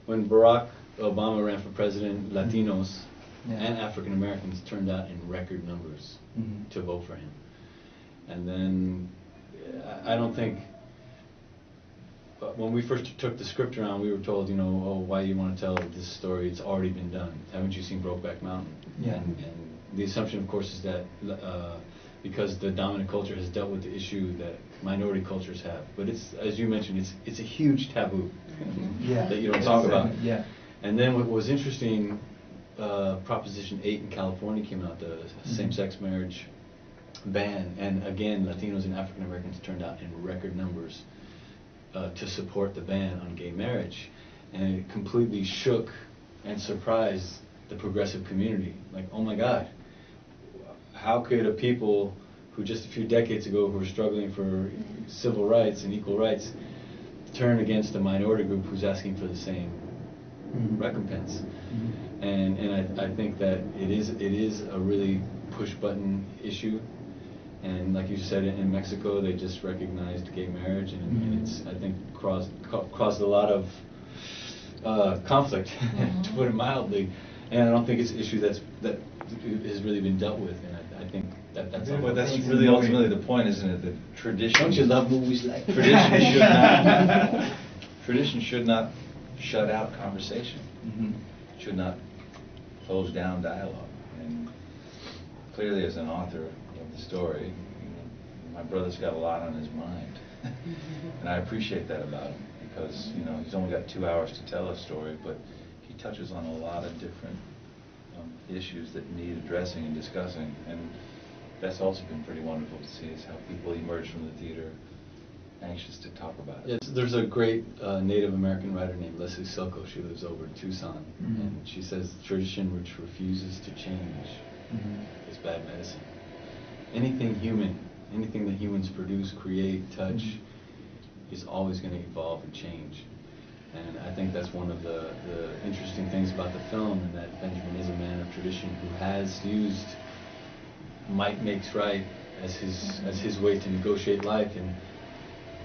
When Barack Obama ran for president, Latinos and African Americans turned out in record numbers to vote for him. And then I don't think, when we first took the script around, we were told, you know, oh, why do you want to tell this story? It's already been done. Haven't you seen Brokeback Mountain? Yeah. And the assumption, of course, is that because the dominant culture has dealt with the issue that minority cultures have. But it's, as you mentioned, it's a huge taboo that you don't talk about. Yeah. And then what was interesting, Proposition 8 in California came out, the same-sex marriage ban, and again, Latinos and African Americans turned out in record numbers to support the ban on gay marriage, and it completely shook and surprised the progressive community. Like, oh my God, how could a people who just a few decades ago who were struggling for civil rights and equal rights turn against a minority group who's asking for the same recompense? And I think that it is a really push button issue. And like you said, in Mexico, they just recognized gay marriage, and it's, I think, caused a lot of conflict, to put it mildly. And I don't think it's an issue that has really been dealt with. And I think that's. Well, that's really ultimately the point, isn't it? That tradition. Don't you love movies like that? Tradition should not shut out conversation. Should not close down dialogue. And clearly, as an author of the story, my brother's got a lot on his mind, and I appreciate that about him, because he's only got 2 hours to tell a story, but he touches on a lot of different issues that need addressing and discussing, and that's also been pretty wonderful to see, is how people emerge from the theater anxious to talk about it. Yes, there's a great Native American writer named Leslie Silko. She lives over in Tucson, and she says tradition which refuses to change is bad medicine. Anything human, anything that humans produce, create, touch, is always going to evolve and change. And I think that's one of the interesting things about the film, and that Benjamin is a man of tradition who has used might makes right as his way to negotiate life, and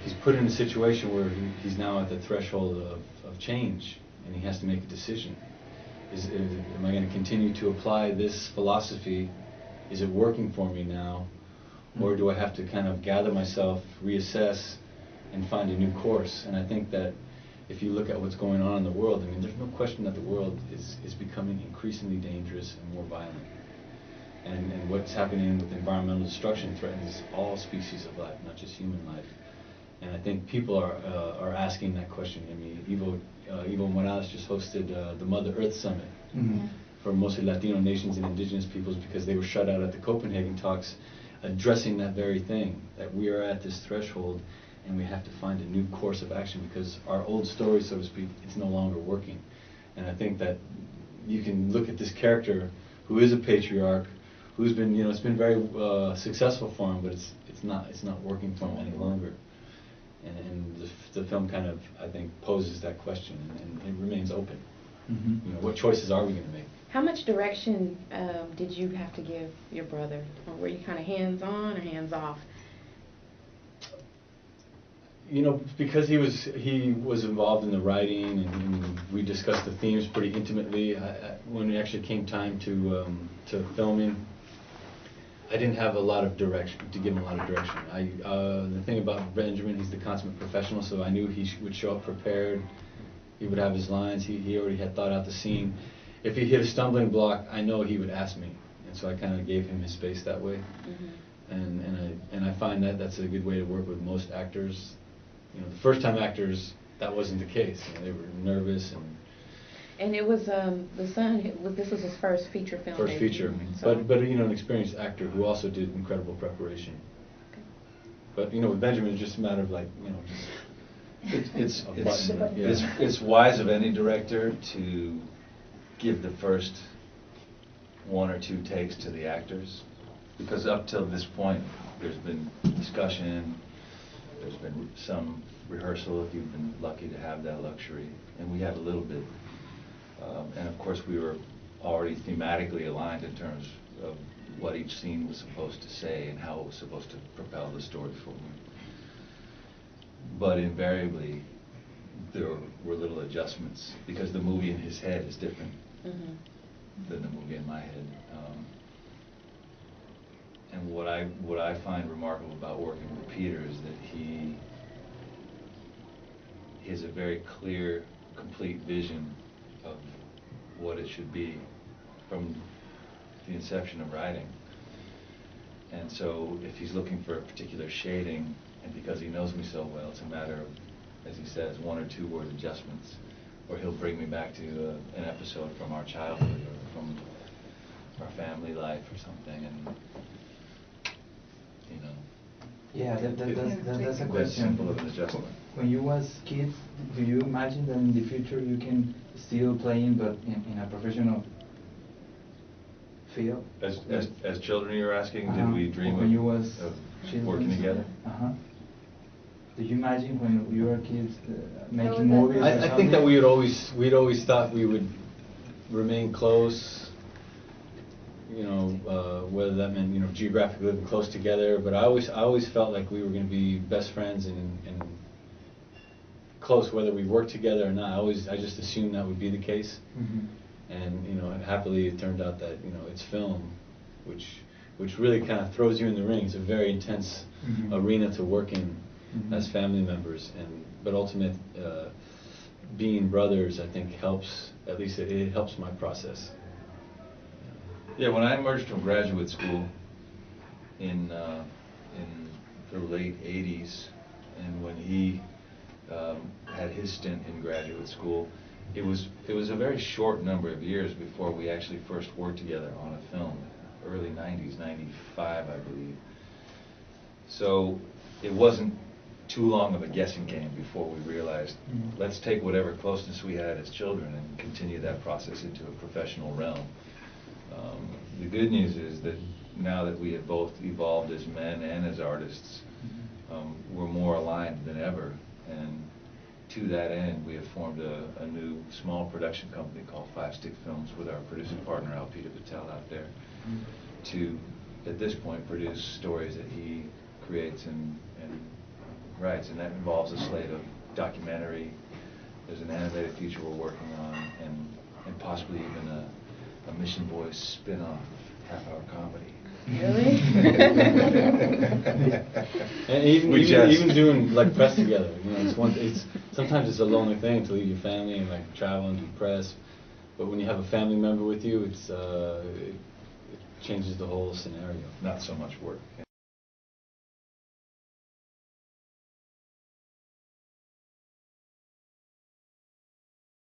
he's put in a situation where he's now at the threshold of change, and he has to make a decision. Am I going to continue to apply this philosophy? Is it working for me now? Or do I have to kind of gather myself, reassess, and find a new course? And I think that if you look at what's going on in the world, I mean, there's no question that the world is becoming increasingly dangerous and more violent. And what's happening with environmental destruction threatens all species of life, not just human life. And I think people are asking that question. I mean, Evo Morales just hosted the Mother Earth Summit for mostly Latino nations and indigenous peoples, because they were shut out at the Copenhagen talks, addressing that very thing, that we are at this threshold and we have to find a new course of action, because our old story, so to speak, it's no longer working. And I think that you can look at this character who is a patriarch, who's been, it's been very successful for him, but it's not working for him any longer. And the film kind of, I think, poses that question, and it remains open. What choices are we going to make? How much direction did you have to give your brother? Or were you kind of hands-on or hands-off? Because he was involved in the writing, and we discussed the themes pretty intimately. When it actually came time to filming, I didn't have a lot of direction, to give him a lot of direction. The thing about Benjamin, he's the consummate professional, so I knew he would show up prepared. He would have his lines. He already had thought out the scene. If he hit a stumbling block, I know he would ask me, and so I kind of gave him his space that way. And I find that that's a good way to work with most actors. The first-time actors, that wasn't the case. They were nervous And it was the son. This was his first feature film. First feature, so. but an experienced actor who also did incredible preparation. Okay. But with Benjamin, it's just a matter of just it's wise of any director to give the first 1 or 2 takes to the actors, because up till this point, there's been discussion. There's been some rehearsal, if you've been lucky to have that luxury, and we had a little bit. And of course, we were already thematically aligned in terms of what each scene was supposed to say and how it was supposed to propel the story forward. But invariably, there were little adjustments because the movie in his head is different Mhm. than the movie in my head. And what I find remarkable about working with Peter is that he has a very clear, complete vision of what it should be from the inception of writing. And so if he's looking for a particular shading, and because he knows me so well, it's a matter of, as he says, 1 or 2 word adjustments, or he'll bring me back to an episode from our childhood or from our family life or something, and you know. Yeah, that's a question. Simple of an adjustment. When you was kids, do you imagine that in the future you can still playing, but in a professional field? As children, you're asking, did we dream when you was of children? working together? Did you imagine when you were kids making was that movies? I think that we'd always thought we would remain close, you know, whether that meant, you know, geographically living close together, but I always felt like we were going to be best friends and close whether we worked together or not. I just assumed that would be the case. Mm-hmm. And you know, and happily it turned out that, you know, it's film, which really kind of throws you in the ring. It's a very intense arena to work in as family members, but ultimate being brothers, I think helps. At least it helps my process. Yeah, when I emerged from graduate school in the late '80s, and when he had his stint in graduate school, it was a very short number of years before we actually first worked together on a film. Early '90s, '95, I believe. So it wasn't too long of a guessing game before we realized, let's take whatever closeness we had as children and continue that process into a professional realm. The good news is that now that we have both evolved as men and as artists, we're more aligned than ever. And to that end, we have formed a new small production company called 5 Stick Films with our producing partner, pt2 out there, to, at this point, produce stories that he creates and writes. And that involves a slate of documentary. There's an animated feature we're working on, and possibly even a Mission Boys spin-off half-hour comedy. Really? And even doing like press together, you know, sometimes it's a lonely thing to leave your family and like travel and do press, but when you have a family member with you, it changes the whole scenario. Not so much work.